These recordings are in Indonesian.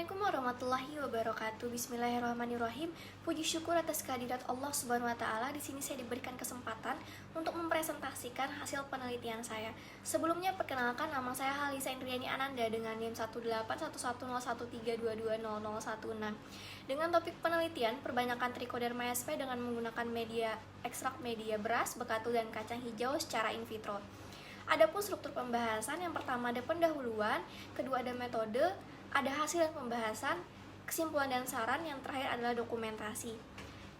Assalamualaikum warahmatullahi wabarakatuh. Bismillahirrahmanirrahim. Puji syukur atas kehadirat Allah Subhanahu wa taala. Di sini saya diberikan kesempatan untuk mempresentasikan hasil penelitian saya. Sebelumnya perkenalkan, nama saya Halisa Indriani Ananda dengan NIM 1811013220016 dengan topik penelitian perbanyakan Trichoderma sp dengan menggunakan media ekstrak media beras, bekatul dan kacang hijau secara in vitro. Adapun struktur pembahasan, yang pertama ada pendahuluan, kedua ada metode, ada hasil dan pembahasan, kesimpulan dan saran, yang terakhir adalah dokumentasi.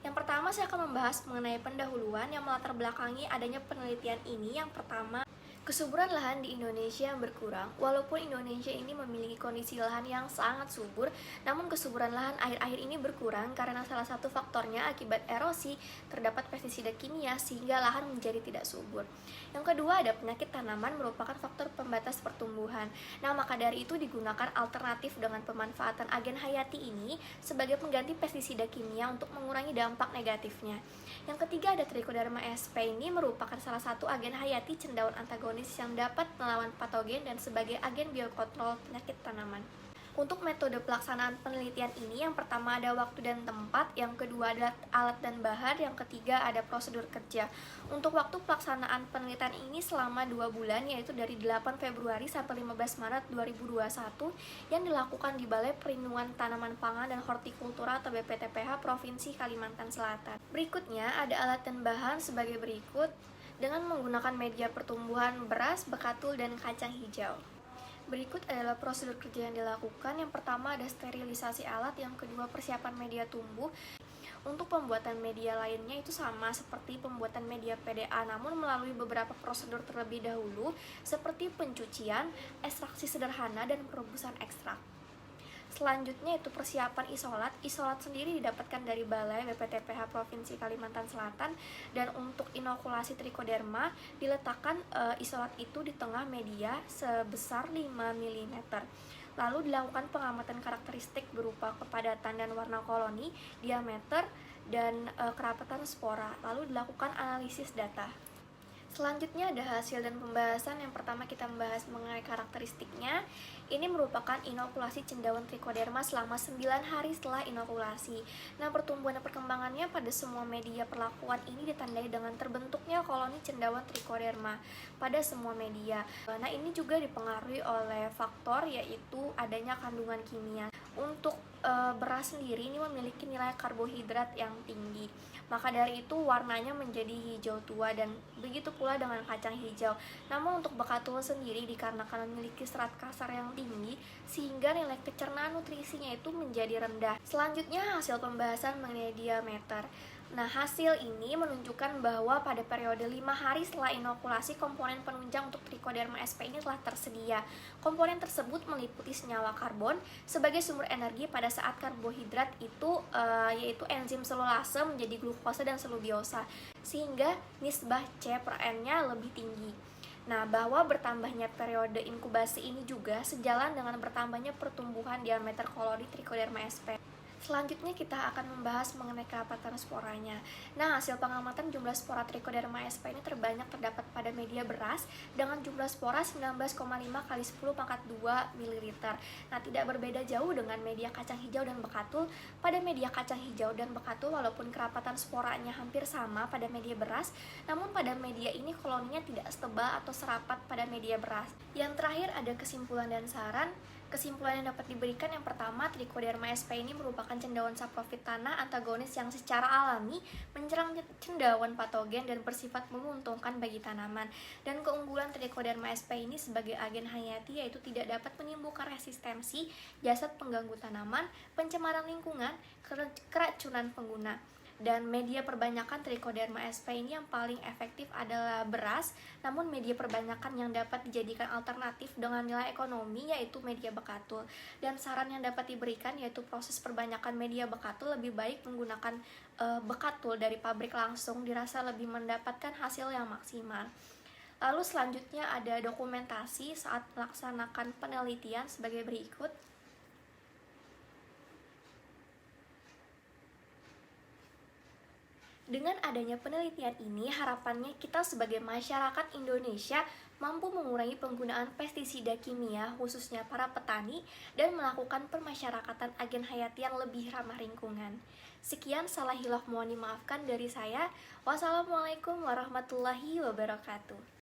Yang pertama saya akan membahas mengenai pendahuluan yang melatar belakangi adanya penelitian ini. Yang pertama, kesuburan lahan di Indonesia yang berkurang. Walaupun Indonesia ini memiliki kondisi lahan yang sangat subur, namun kesuburan lahan akhir-akhir ini berkurang karena salah satu faktornya akibat erosi, terdapat pestisida kimia sehingga lahan menjadi tidak subur. Yang kedua ada penyakit tanaman merupakan faktor pembatas pertumbuhan. Nah, maka dari itu digunakan alternatif dengan pemanfaatan agen hayati ini sebagai pengganti pestisida kimia untuk mengurangi dampak negatifnya. Yang ketiga ada Trichoderma sp ini merupakan salah satu agen hayati cendawan antagonis yang dapat melawan patogen dan sebagai agen biokontrol penyakit tanaman. Untuk metode pelaksanaan penelitian ini, yang pertama ada waktu dan tempat, yang kedua adalah alat dan bahan, yang ketiga ada prosedur kerja. Untuk waktu pelaksanaan penelitian ini selama 2 bulan, yaitu dari 8 Februari sampai 15 Maret 2021 yang dilakukan di Balai Perlindungan Tanaman Pangan dan Hortikultura atau BPTPH Provinsi Kalimantan Selatan. Berikutnya ada alat dan bahan sebagai berikut dengan menggunakan media pertumbuhan beras, bekatul, dan kacang hijau. Berikut adalah prosedur kerja yang dilakukan. Yang pertama ada sterilisasi alat, yang kedua persiapan media tumbuh. Untuk pembuatan media lainnya itu sama seperti pembuatan media PDA, namun melalui beberapa prosedur terlebih dahulu seperti pencucian, ekstraksi sederhana, dan perebusan ekstrak. Selanjutnya itu persiapan isolat. Isolat sendiri didapatkan dari Balai BPTPH Provinsi Kalimantan Selatan, dan untuk inokulasi Trichoderma diletakkan isolat itu di tengah media sebesar 5 mm. Lalu dilakukan pengamatan karakteristik berupa kepadatan dan warna koloni, diameter, dan kerapatan spora. Lalu dilakukan analisis data. Selanjutnya ada hasil dan pembahasan. Yang pertama kita membahas mengenai karakteristiknya. Ini merupakan inokulasi cendawan Trichoderma selama 9 hari setelah inokulasi. Nah, pertumbuhan dan perkembangannya pada semua media perlakuan ini ditandai dengan terbentuknya koloni cendawan Trichoderma pada semua media. Nah, ini juga dipengaruhi oleh faktor yaitu adanya kandungan kimia. Untuk beras sendiri ini memiliki nilai karbohidrat yang tinggi, maka dari itu warnanya menjadi hijau tua, dan begitu pula dengan kacang hijau. Namun untuk bekatul sendiri dikarenakan memiliki serat kasar yang tinggi sehingga nilai kecernaan nutrisinya itu menjadi rendah. Selanjutnya hasil pembahasan mengenai diameter. Nah, hasil ini menunjukkan bahwa pada periode 5 hari setelah inokulasi, komponen penunjang untuk Trichoderma sp ini telah tersedia. Komponen tersebut meliputi senyawa karbon sebagai sumber energi pada saat karbohidrat itu yaitu enzim selulase menjadi glukosa dan selubiosa, sehingga nisbah C/N-nya lebih tinggi. Nah, bahwa bertambahnya periode inkubasi ini juga sejalan dengan bertambahnya pertumbuhan diameter koloni Trichoderma sp. Selanjutnya kita akan membahas mengenai kerapatan sporanya. Nah, hasil pengamatan jumlah spora Trichoderma sp ini terbanyak terdapat pada media beras dengan jumlah spora 19,5 kali 10 pangkat 2 ml. Nah, tidak berbeda jauh dengan media kacang hijau dan bekatul. Pada media kacang hijau dan bekatul, walaupun kerapatan sporanya hampir sama pada media beras, namun pada media ini koloninya tidak setebal atau serapat pada media beras. Yang terakhir ada kesimpulan dan saran. Kesimpulan yang dapat diberikan, yang pertama, Trichoderma sp ini merupakan cendawan saprofit tanah antagonis yang secara alami menyerang cendawan patogen dan bersifat menguntungkan bagi tanaman. Dan keunggulan Trichoderma sp ini sebagai agen hayati yaitu tidak dapat menimbulkan resistensi, jasad pengganggu tanaman, pencemaran lingkungan, keracunan pengguna. Dan media perbanyakan Trichoderma sp ini yang paling efektif adalah beras, namun media perbanyakan yang dapat dijadikan alternatif dengan nilai ekonomi yaitu media bekatul. Dan saran yang dapat diberikan yaitu proses perbanyakan media bekatul lebih baik menggunakan bekatul dari pabrik langsung, dirasa lebih mendapatkan hasil yang maksimal. Lalu selanjutnya ada dokumentasi saat melaksanakan penelitian sebagai berikut. Dengan adanya penelitian ini, harapannya kita sebagai masyarakat Indonesia mampu mengurangi penggunaan pestisida kimia, khususnya para petani, dan melakukan permasyarakatan agen hayati yang lebih ramah lingkungan. Sekian, salah hilaf mohon dimaafkan dari saya. Wassalamualaikum warahmatullahi wabarakatuh.